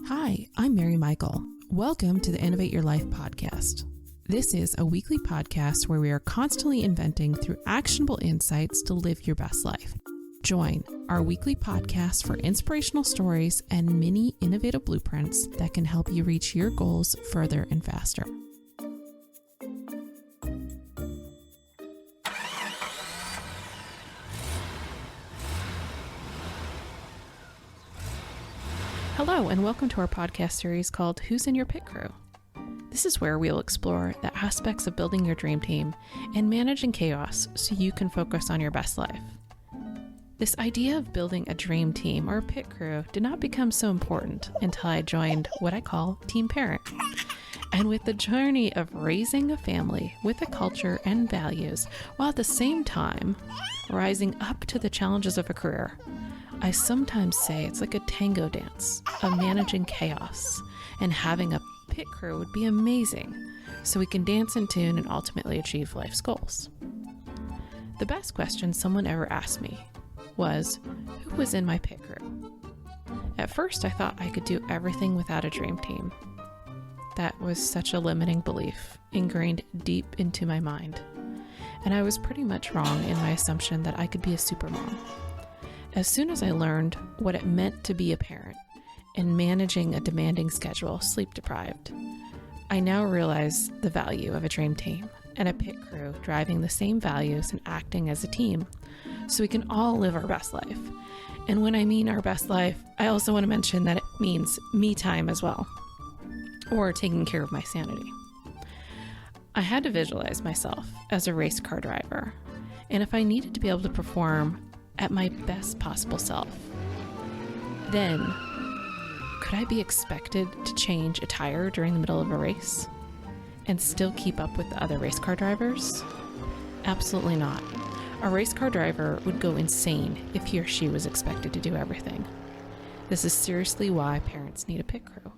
Hi, I'm Mary Michael. Welcome to the Innovate Your Life podcast. This is a weekly podcast where we are constantly inventing through actionable insights to live your best life. Join our weekly podcast for inspirational stories and mini innovative blueprints that can help you reach your goals further and faster. Hello, and welcome to our podcast series called Who's in Your Pit Crew? This is where we'll explore the aspects of building your dream team and managing chaos so you can focus on your best life. This idea of building a dream team or a pit crew did not become so important until I joined what I call Team Parent. And with the journey of raising a family with a culture and values, while at the same time rising up to the challenges of a career, I sometimes say it's like a tango dance of managing chaos, and having a pit crew would be amazing so we can dance in tune and ultimately achieve life's goals. The best question someone ever asked me was, who was in my pit crew? At first, I thought I could do everything without a dream team. That was such a limiting belief ingrained deep into my mind, and I was pretty much wrong in my assumption that I could be a supermom. As soon as I learned what it meant to be a parent and managing a demanding schedule, sleep deprived, I now realize the value of a dream team and a pit crew driving the same values and acting as a team so we can all live our best life. And when I mean our best life, I also want to mention that it means me time as well, or taking care of my sanity. I had to visualize myself as a race car driver, and if I needed to be able to perform at my best possible self, then could I be expected to change a tire during the middle of a race and still keep up with the other race car drivers? Absolutely not. A race car driver would go insane if he or she was expected to do everything. This is seriously why parents need a pit crew.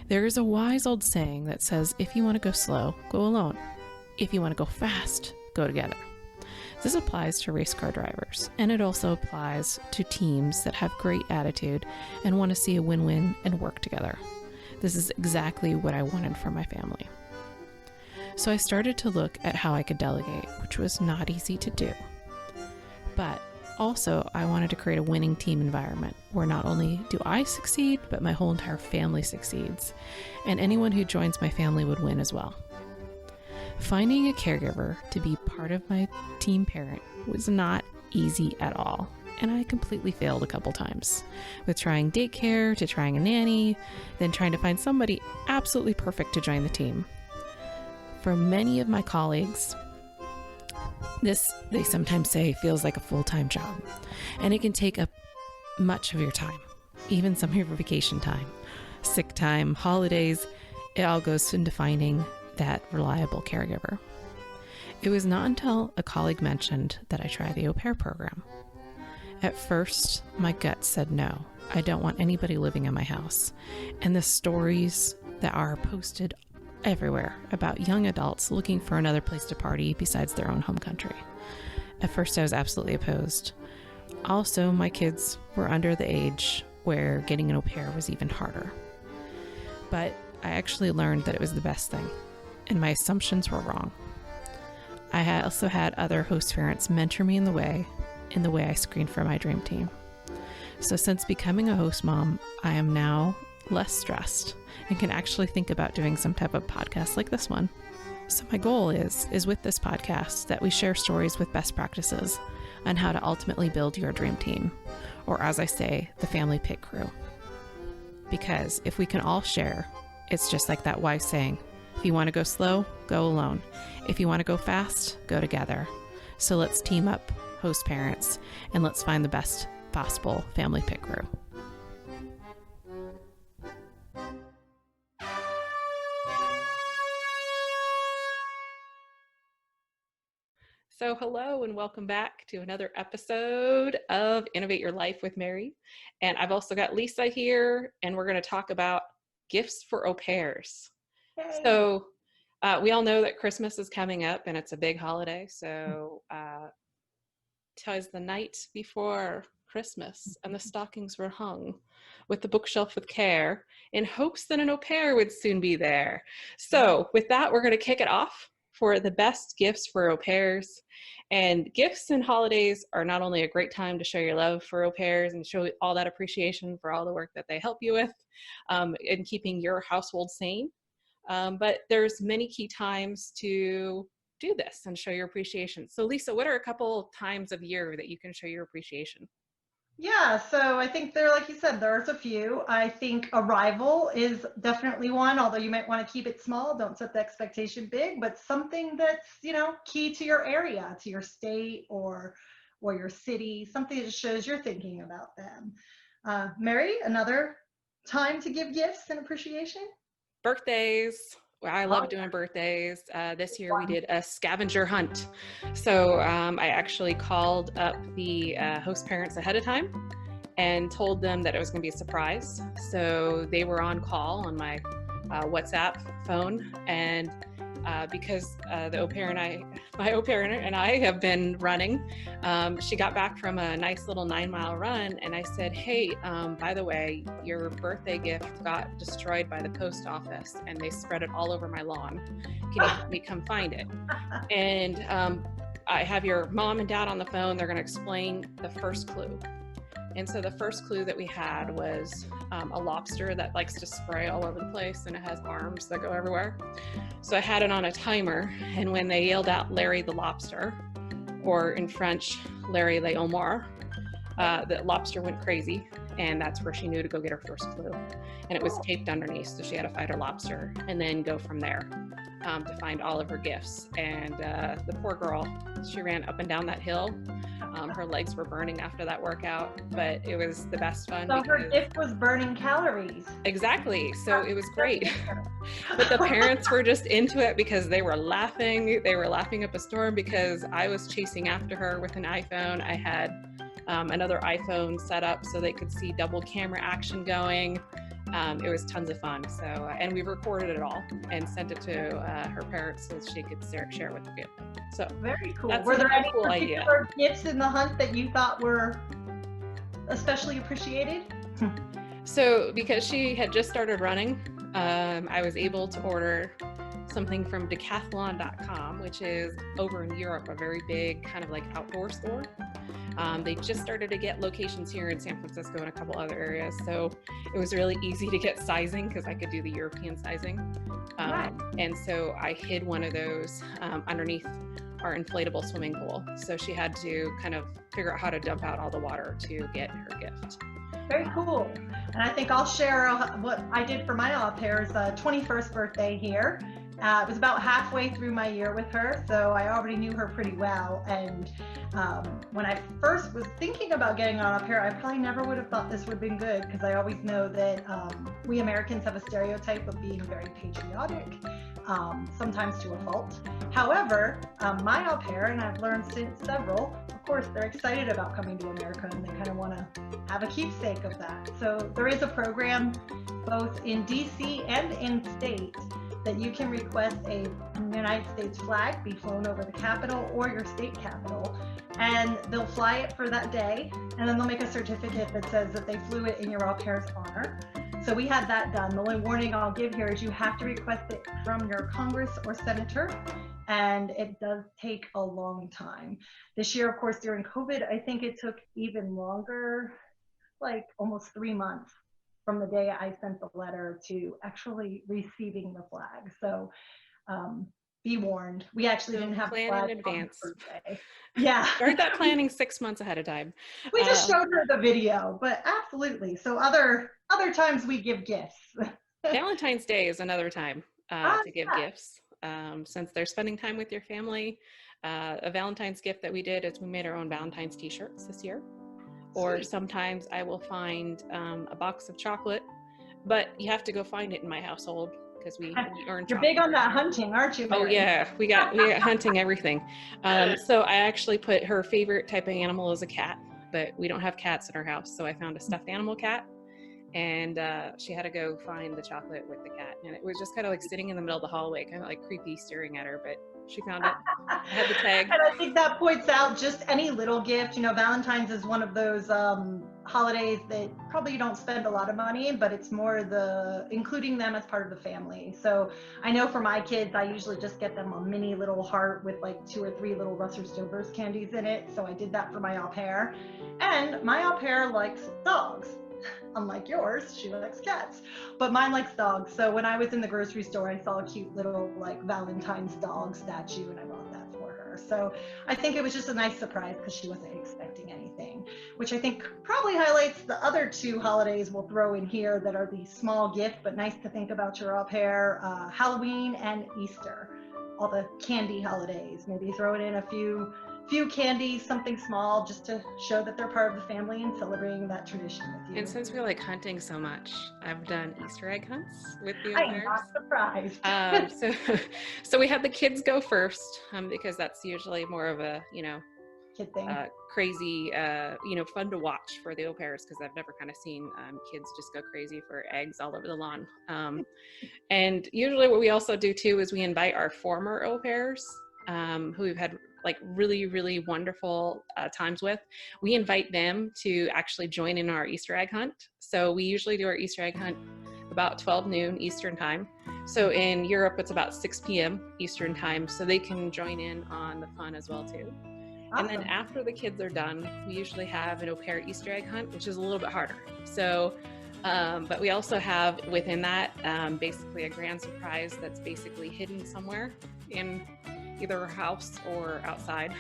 There is a wise old saying that says, if you want to go slow, go alone. If you want to go fast, go together. This applies to race car drivers, and it also applies to teams that have great attitude and want to see a win-win and work together. This is exactly what I wanted for my family. So I started to look at how I could delegate, which was not easy to do. But also, I wanted to create a winning team environment where not only do I succeed, but my whole entire family succeeds, and anyone who joins my family would win as well. Finding a caregiver to be part of my team parent was not easy at all, and I completely failed a couple times, with trying daycare to trying a nanny, then trying to find somebody absolutely perfect to join the team. For many of my colleagues, this, they sometimes say, feels like a full-time job, and it can take up much of your time, even some of your vacation time, sick time, holidays. It all goes into finding that reliable caregiver. It was not until a colleague mentioned that I try the au pair program. At first, my gut said no, I don't want anybody living in my house. And the stories that are posted everywhere about young adults looking for another place to party besides their own home country. At first, I was absolutely opposed. Also, my kids were under the age where getting an au pair was even harder. But I actually learned that it was the best thing, and my assumptions were wrong. I also had other host parents mentor me in the way I screened for my dream team. So since becoming a host mom, I am now less stressed and can actually think about doing some type of podcast like this one. So my goal is with this podcast that we share stories with best practices on how to ultimately build your dream team, or as I say, the family pit crew. Because if we can all share, it's just like that wise saying, if you want to go slow, go alone. If you want to go fast, go together. So let's team up, host parents, and let's find the best possible family pit crew. So hello and welcome back to another episode of Innovate Your Life with Mary. And I've also got Lisa here, and we're going to talk about gifts for au pairs. Hey. So we all know that Christmas is coming up and it's a big holiday. So tis the night before Christmas, and the stockings were hung with the bookshelf with care, in hopes that an au pair would soon be there. So with that, we're going to kick it off for the best gifts for au pairs. And gifts and holidays are not only a great time to show your love for au pairs and show all that appreciation for all the work that they help you with in keeping your household sane, but there's many key times to do this and show your appreciation. So Lisa, what are a couple times of year that you can show your appreciation? Yeah, so I think there, like you said, there's a few. I think arrival is definitely one, although you might want to keep it small. Don't set the expectation big, but something that's, key to your area, to your state or your city, something that shows you're thinking about them. Mary, another time to give gifts and appreciation? Birthdays. Well, I love Oh, doing birthdays. This year we fun. did a scavenger hunt. So I actually called up the host parents ahead of time and told them that it was going to be a surprise. So they were on call on my WhatsApp phone, and because the au pair and my au pair and I have been running, she got back from a nice little 9-mile run, and I said, hey, by the way, your birthday gift got destroyed by the post office and they spread it all over my lawn. Can you help me come find it? And I have your mom and dad on the phone. They're going to explain the first clue. And so the first clue that we had was a lobster that likes to spray all over the place, and it has arms that go everywhere. So I had it on a timer, and when they yelled out Larry the lobster, or in French, Larry le homard, the lobster went crazy, and that's where she knew to go get her first clue. And it was taped underneath, so she had to find her lobster and then go from there to find all of her gifts. And the poor girl, she ran up and down that hill. Her legs were burning after that workout, but it was the best fun. So her gift was burning calories. Exactly. So it was great. But the parents were just into it because they were laughing. They were laughing up a storm because I was chasing after her with an iPhone. I had another iPhone set up so they could see double camera action going. It was tons of fun. So, and we recorded it all and sent it to her parents so she could share it with the family. So very cool. That's Were there any cool particular gifts in the hunt that you thought were especially appreciated? So because she had just started running, I was able to order something from decathlon.com, which is over in Europe, a very big kind of like outdoor store. They just started to get locations here in San Francisco and a couple other areas. So it was really easy to get sizing because I could do the European sizing. Right. And so I hid one of those underneath our inflatable swimming pool. So she had to kind of figure out how to dump out all the water to get her gift. Very cool. And I think I'll share what I did for my au pair's 21st birthday here. It was about halfway through my year with her, so I already knew her pretty well. And when I first was thinking about getting an au pair, I probably never would have thought this would have been good, because I always know that we Americans have a stereotype of being very patriotic, sometimes to a fault. However, my au pair, and I've learned since several, of course, they're excited about coming to America and they kind of want to have a keepsake of that. So there is a program both in DC and in state that you can request a United States flag be flown over the Capitol or your state capital, and they'll fly it for that day, and then they'll make a certificate that says that they flew it in your au pair's honor. So we had that done. The only warning I'll give here is you have to request it from your Congress or senator, and it does take a long time. This year, of course, during COVID, I think it took even longer, like almost 3 months from the day I sent the letter to actually receiving the flag. So be warned. We actually didn't have plan flag in advance. on birthday. Yeah. Start that planning 6 months ahead of time. We just showed her the video, but absolutely. So other times we give gifts. Valentine's Day is another time to give gifts. Since they're spending time with your family, a Valentine's gift that we did is we made our own Valentine's t-shirts this year. Or Sweet. sometimes I will find a box of chocolate, but you have to go find it in my household because we earn chocolate. You're big on that hunting, aren't you, Mary? Oh yeah, we got hunting everything. So I actually put her favorite type of animal as a cat, but we don't have cats in our house. So I found a stuffed animal cat, and she had to go find the chocolate with the cat. And it was just kind of like sitting in the middle of the hallway, kind of like creepy staring at her, but She found it. I had the tag. And I think that points out just any little gift. Valentine's is one of those holidays that probably you don't spend a lot of money in, but it's more the including them as part of the family. So I know for my kids, I usually just get them a mini little heart with like 2 or 3 little Russell Stover's candies in it. So I did that for my au pair. And my au pair likes dogs. Unlike yours, she likes cats, but mine likes dogs. So when I was in the grocery store, I saw a cute little like Valentine's dog statue and I bought that for her. So I think it was just a nice surprise because she wasn't expecting anything, which I think probably highlights the other 2 holidays we'll throw in here that are the small gift, but nice to think about your au pair, Halloween and Easter, all the candy holidays. Maybe throw it in a few candies, something small, just to show that they're part of the family and celebrating that tradition with you. And since we like hunting so much, I've done Easter egg hunts with the I am not surprised. So we had the kids go first because that's usually more of a Kid thing. Crazy, fun to watch for the au pairs because I've never kind of seen kids just go crazy for eggs all over the lawn. And usually what we also do too is we invite our former au pairs who we've had like really, really wonderful times with. We invite them to actually join in our Easter egg hunt. So we usually do our Easter egg hunt about 12 noon Eastern time. So in Europe, it's about 6 p.m. Eastern time. So they can join in on the fun as well too. Awesome. And then after the kids are done, we usually have an au pair Easter egg hunt, which is a little bit harder. So, but we also have within that basically a grand surprise that's basically hidden somewhere in either a house or outside,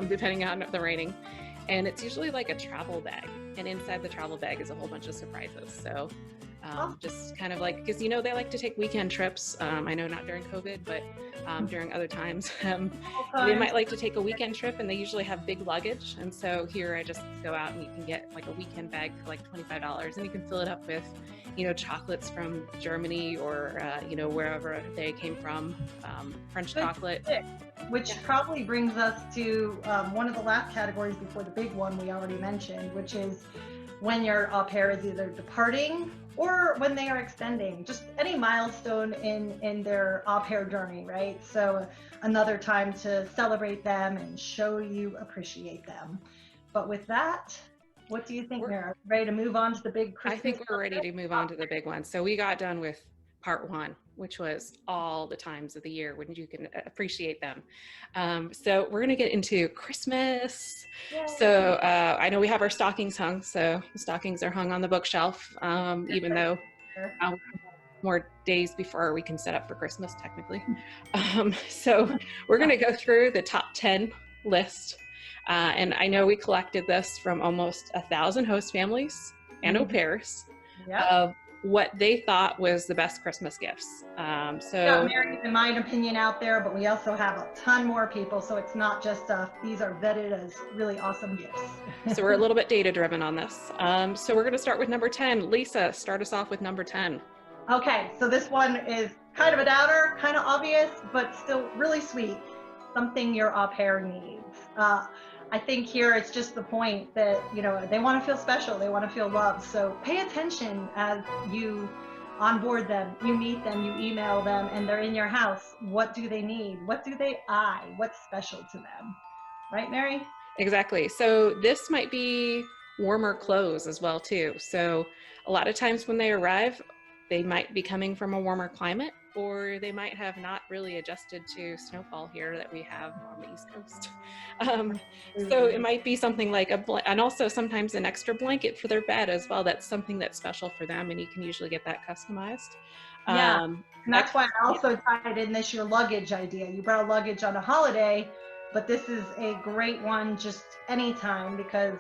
depending on the raining. And it's usually like a travel bag. And inside the travel bag is a whole bunch of surprises. So just kind of like, because, they like to take weekend trips. I know not during COVID, but during other times. They might like to take a weekend trip and they usually have big luggage. And so here I just go out and you can get like a weekend bag for like $25 and you can fill it up with, chocolates from Germany or, wherever they came from, French chocolate. Which probably brings us to one of the last categories before the big one we already mentioned, which is when your au pair is either departing or when they are extending, just any milestone in their au pair journey, right? So another time to celebrate them and show you appreciate them. But with that, what do you think, Mara? Ready to move on to the big Christmas? I think we're ready to move on to the big one. So we got done with part 1, which was all the times of the year when you can appreciate them. So we're going to get into Christmas. Yay. So I know we have our stockings hung. So the stockings are hung on the bookshelf, even though more days before we can set up for Christmas, technically. So we're going to go through the top 10 list. And I know we collected this from almost 1,000 host families and au pairs of what they thought was the best Christmas gifts. So Mary, in my opinion, out there, but we also have a ton more people. So it's not just these are vetted as really awesome gifts. So we're a little bit data driven on this. So we're going to start with number 10. Lisa, start us off with number 10. Okay, so this one is kind of a downer, kind of obvious, but still really sweet. Something your au pair needs. I think here it's just the point that, they want to feel special. They want to feel loved. So pay attention as you onboard them, you meet them, you email them, and they're in your house. What do they need? What do they eye? What's special to them? Right, Mary? Exactly. So this might be warmer clothes as well, too. So a lot of times when they arrive, they might be coming from a warmer climate, or they might have not really adjusted to snowfall here that we have on the East Coast. So it might be something like and also sometimes an extra blanket for their bed as well. That's something that's special for them, and you can usually get that customized. Yeah, and that's why I also tied in this your luggage idea. You brought luggage on a holiday, but this is a great one just anytime because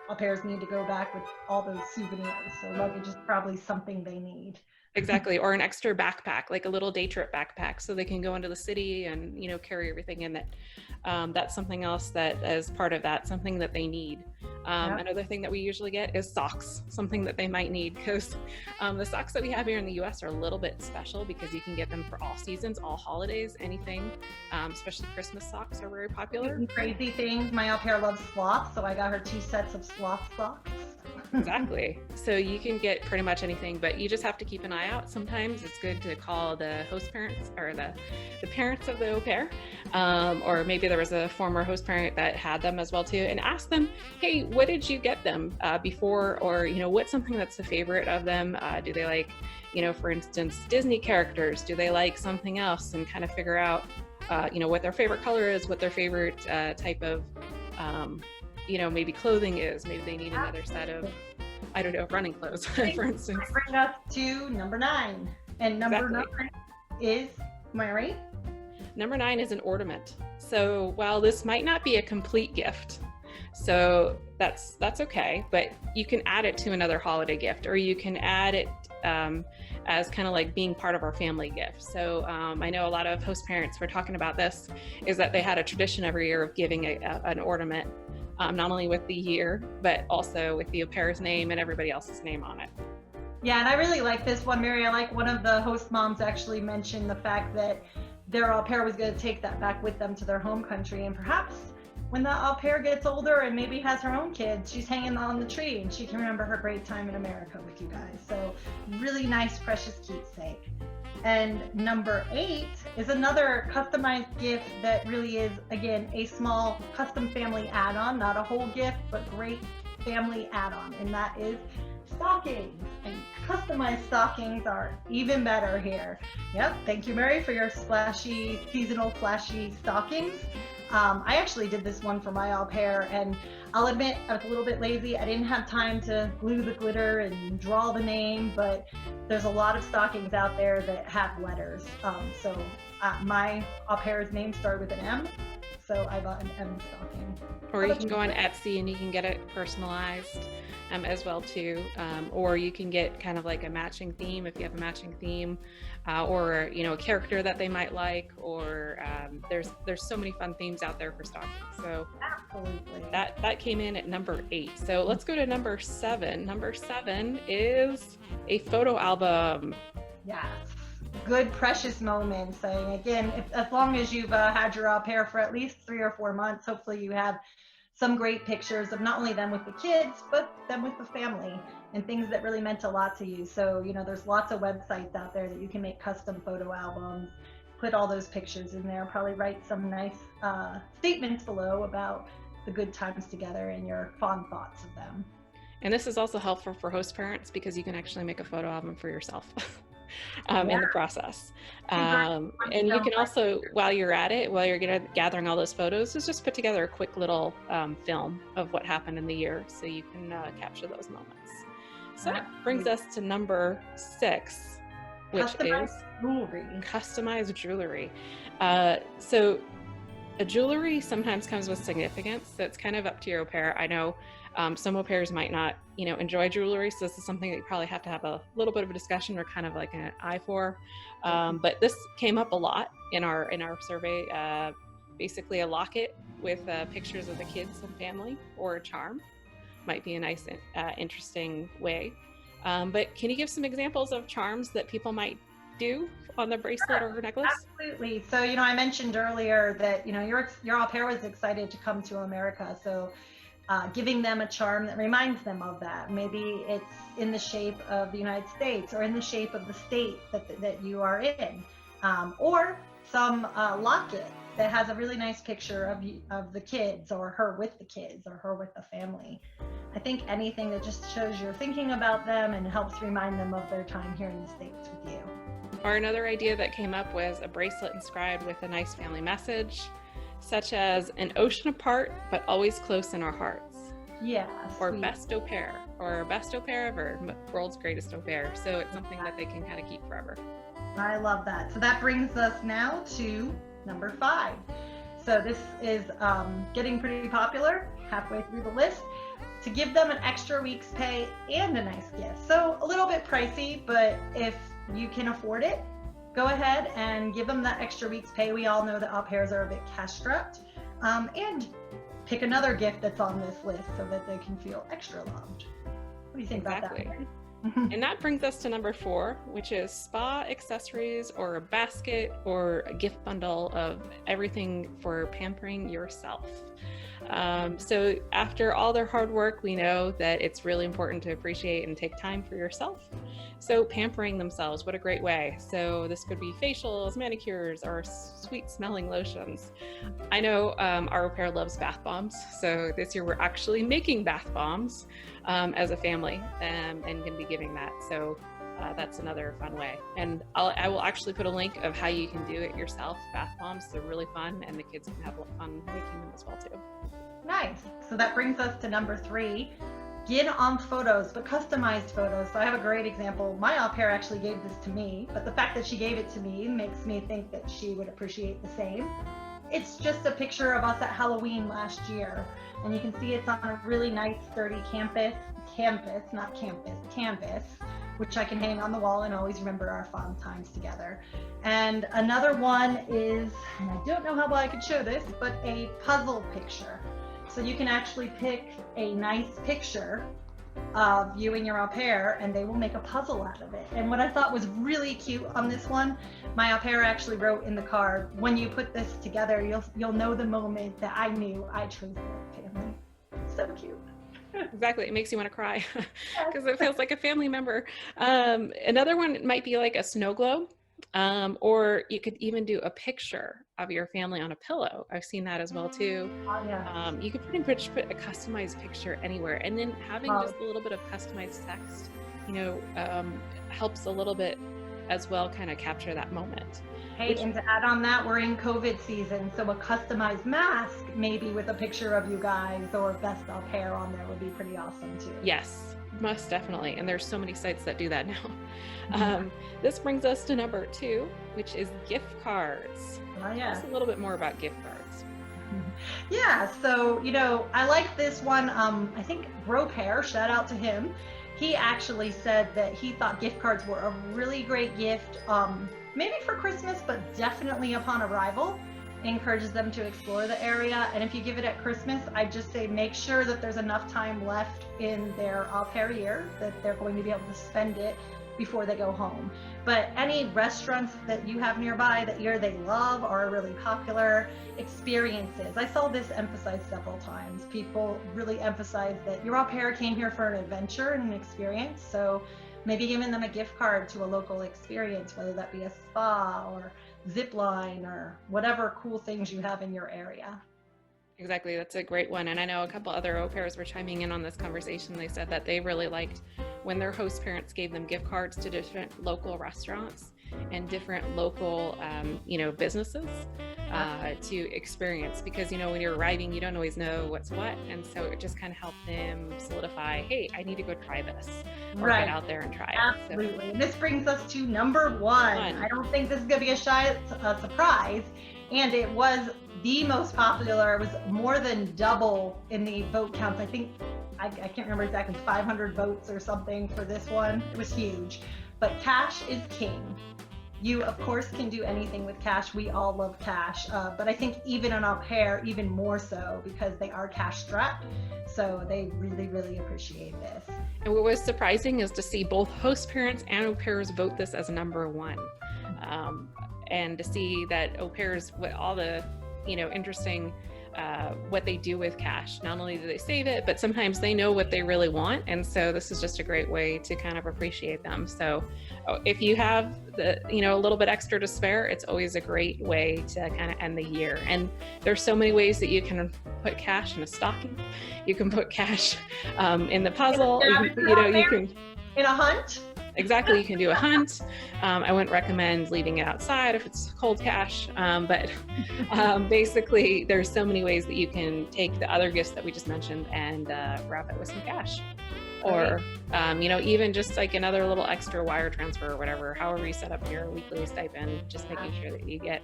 au pairs need to go back with all those souvenirs. So luggage is probably something they need. Exactly. Or an extra backpack, like a little day trip backpack, so they can go into the city and, carry everything in it. That's something else that as part of that, something that they need. Another thing that we usually get is socks, something that they might need, because the socks that we have here in the US are a little bit special because you can get them for all seasons, all holidays, anything, especially Christmas socks are very popular. Crazy things. My au pair loves sloths, so I got her 2 sets of sloth socks. Exactly. So you can get pretty much anything, but you just have to keep an eye out. Sometimes it's good to call the host parents or the parents of the au pair, or maybe there was a former host parent that had them as well too, and ask them, hey, what did you get them before? Or, what's something that's a favorite of them? Do they like, for instance, Disney characters? Do they like something else? And kind of figure out, what their favorite color is, what their favorite type of maybe clothing is. Maybe they need another set of, I don't know, running clothes, for instance. Bring us to number 9. And number 9 is, am I right? Number 9 is an ornament. So while this might not be a complete gift, so that's okay, but you can add it to another holiday gift, or you can add it as kind of like being part of our family gift. So I know a lot of host parents were talking about this, is that they had a tradition every year of giving an ornament, not only with the year, but also with the au pair's name and everybody else's name on it. Yeah, and I really like this one, Mary. I like one of the host moms actually mentioned the fact that their au pair was going to take that back with them to their home country, and perhaps when the au pair gets older and maybe has her own kids, she's hanging on the tree and she can remember her great time in America with you guys. So really nice, precious keepsake. And number 8 is another customized gift that really is, again, a small custom family add-on, not a whole gift, but great family add-on, and that is stockings. And customized stockings are even better here. Yep, thank you, Mary, for your splashy, seasonal flashy stockings. I actually did this one for my au pair, and I'll admit I was a little bit lazy. I didn't have time to glue the glitter and draw the name, but there's a lot of stockings out there that have letters. So my au pair's name started with an M, so I bought an M stocking. Or you can go on Etsy and you can get it personalized as well too. Or you can get kind of like a matching theme if you have a matching theme, or a character that they might like, or there's so many fun themes out there for stockings. So absolutely, that came in at number 8. So let's go to number 7. Number 7 is a photo album. Yes. Good precious moments. And again, as long as you've had your au pair for at least 3 or 4 months, hopefully you have some great pictures of not only them with the kids, but them with the family and things that really meant a lot to you. So, there's lots of websites out there that you can make custom photo albums, put all those pictures in there, probably write some nice statements below about the good times together and your fond thoughts of them. And this is also helpful for host parents because you can actually make a photo album for yourself. In the process. And you can also, while you're at it, while you're gathering all those photos, is just put together a quick little film of what happened in the year so you can capture those moments. So that brings us to number 6, which is customized jewelry. So a jewelry sometimes comes with significance, so it's kind of up to your au pair. I know some au pairs might not, enjoy jewelry, so this is something that you probably have to have a little bit of a discussion or kind of like an eye for. But this came up a lot in our survey. Basically, a locket with pictures of the kids and family, or a charm might be a nice, interesting way. But can you give some examples of charms that people might do on the bracelet or necklace? Absolutely. So, I mentioned earlier that, your au pair was excited to come to America. So giving them a charm that reminds them of that. Maybe it's in the shape of the United States or in the shape of the state that you are in. Or some locket that has a really nice picture of the kids, or her with the kids, or her with the family. I think anything that just shows you're thinking about them and helps remind them of their time here in the States with you. Or another idea that came up was a bracelet inscribed with a nice family message, such as an ocean apart, but always close in our hearts. Yeah. Or best au pair, or best au pair ever, world's greatest au pair. So it's something that they can kind of keep forever. I love that. So that brings us now to number 5. So this is getting pretty popular, halfway through the list, to give them an extra week's pay and a nice gift. So a little bit pricey, but if you can afford it, go ahead and give them that extra week's pay. We all know that au pairs are a bit cash-strapped. And pick another gift that's on this list so that they can feel extra loved. What do you think about that? And that brings us to number 4, which is spa accessories, or a basket, or a gift bundle of everything for pampering yourself. So after all their hard work, we know that it's really important to appreciate and take time for yourself. So pampering themselves, what a great way. So this could be facials, manicures, or sweet smelling lotions. I know our au pair loves bath bombs. So this year we're actually making bath bombs as a family and going to be giving that. So that's another fun way. And I will actually put a link of how you can do it yourself. Bath bombs, they're really fun, and the kids can have fun making them as well too. Nice. So that brings us to number 3. Get on photos, but customized photos. So I have a great example. My au pair actually gave this to me, but the fact that she gave it to me makes me think that she would appreciate the same. It's just a picture of us at Halloween last year, and you can see it's on a really nice sturdy canvas, which I can hang on the wall and always remember our fun times together. And another one is, and I don't know how well I could show this, but a puzzle picture. So you can actually pick a nice picture of you and your au pair, and they will make a puzzle out of it. And what I thought was really cute on this one, my au pair actually wrote in the card, when you put this together, you'll know the moment that I knew I chose the right family. So cute. Exactly. It makes you want to cry because it feels like a family member. Another one might be like a snow globe, or you could even do a picture of your family on a pillow. I've seen that as well too. Oh, yeah. You could pretty much put a customized picture anywhere, and then having just a little bit of customized text, helps a little bit as well, kind of capture that moment. Hey, and to add on that, we're in COVID season, so a customized mask, maybe with a picture of you guys or best au pair on there, would be pretty awesome too. Yes, most definitely. And there's so many sites that do that now. This brings us to number 2, which is gift cards. Oh, yeah. Tell us a little bit more about gift cards. Yeah, so, I like this one. I think Bro Pair, shout out to him. He actually said that he thought gift cards were a really great gift, maybe for Christmas, but definitely upon arrival. Encourages them to explore the area. And if you give it at Christmas, I just say make sure that there's enough time left in their au pair year that they're going to be able to spend it before they go home. But any restaurants that you have nearby that they love or are really popular, experiences. I saw this emphasized several times. People really emphasize that your au pair came here for an adventure and an experience. So maybe giving them a gift card to a local experience, whether that be a spa or zip line or whatever cool things you have in your area. Exactly. That's a great one. And I know a couple other au pairs were chiming in on this conversation. They said that they really liked when their host parents gave them gift cards to different local restaurants and different local, businesses to experience, because, when you're arriving, you don't always know what's what. And so it just kind of helped them solidify, hey, I need to go try this or get out there and try it. Absolutely. So, and this brings us to number 1. I don't think this is going to be a surprise. And it was the most popular. It was more than double in the vote counts. I think, I can't remember exactly, 500 votes or something for this one. It was huge. But cash is king. You, of course, can do anything with cash. We all love cash. But I think even an au pair, even more so, because they are cash strapped. So they really, really appreciate this. And what was surprising is to see both host parents and au pairs vote this as number 1. And to see that au pairs, with all the, interesting what they do with cash. Not only do they save it, but sometimes they know what they really want. And so this is just a great way to kind of appreciate them. So if you have a little bit extra to spare, it's always a great way to kind of end the year. And there's so many ways that you can put cash in a stocking. You can put cash in the puzzle. You can in a hunt. Exactly. You can do a hunt. I wouldn't recommend leaving it outside if it's cold cash. But basically, there's so many ways that you can take the other gifts that we just mentioned and wrap it with some cash. Or, even just like another little extra wire transfer or whatever, however you set up your weekly stipend, just making sure that you get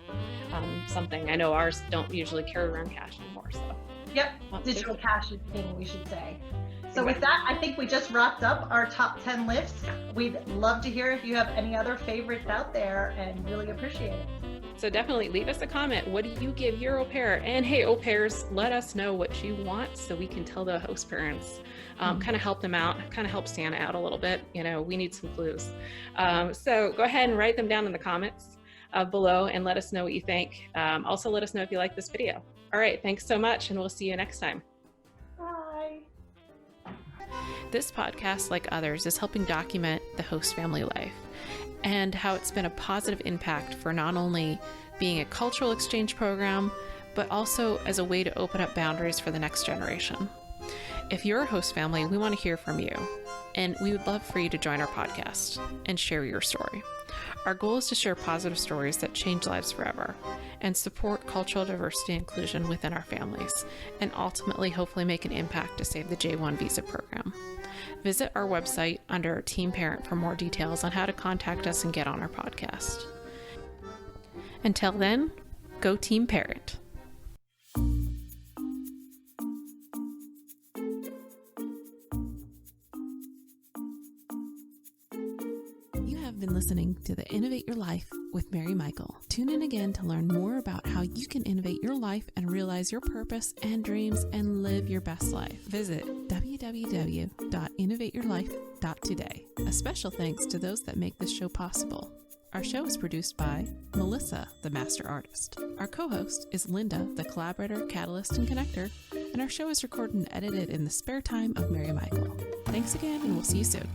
something. I know ours don't usually carry around cash anymore. So. Yep. Digital cash is king, we should say. So with that, I think we just wrapped up our top 10 lists. We'd love to hear if you have any other favorites out there and really appreciate it. So definitely leave us a comment. What do you give your au pair? And hey, au pairs, let us know what you want so we can tell the host parents, kind of help them out, kind of help Santa out a little bit. We need some clues. So go ahead and write them down in the comments below and let us know what you think. Also, let us know if you like this video. All right. Thanks so much. And we'll see you next time. Bye. This podcast, like others, is helping document the host family life and how it's been a positive impact for not only being a cultural exchange program, but also as a way to open up boundaries for the next generation. If you're a host family, we want to hear from you, and we would love for you to join our podcast and share your story. Our goal is to share positive stories that change lives forever and support cultural diversity and inclusion within our families, and ultimately hopefully make an impact to save the J-1 visa program. Visit our website under Team Parent for more details on how to contact us and get on our podcast. Until then, go Team Parent. You have been listening to the Innovate Your Life with Mary Michael. Tune in again to learn more about how you can innovate your life and realize your purpose and dreams and live your best life. Visit www.innovateyourlife.today. A special thanks to those that make this show possible. Our show is produced by Melissa, the master artist. Our co-host is Linda, the collaborator, catalyst, and connector, and our show is recorded and edited in the spare time of Mary Michael. Thanks again, and we'll see you soon.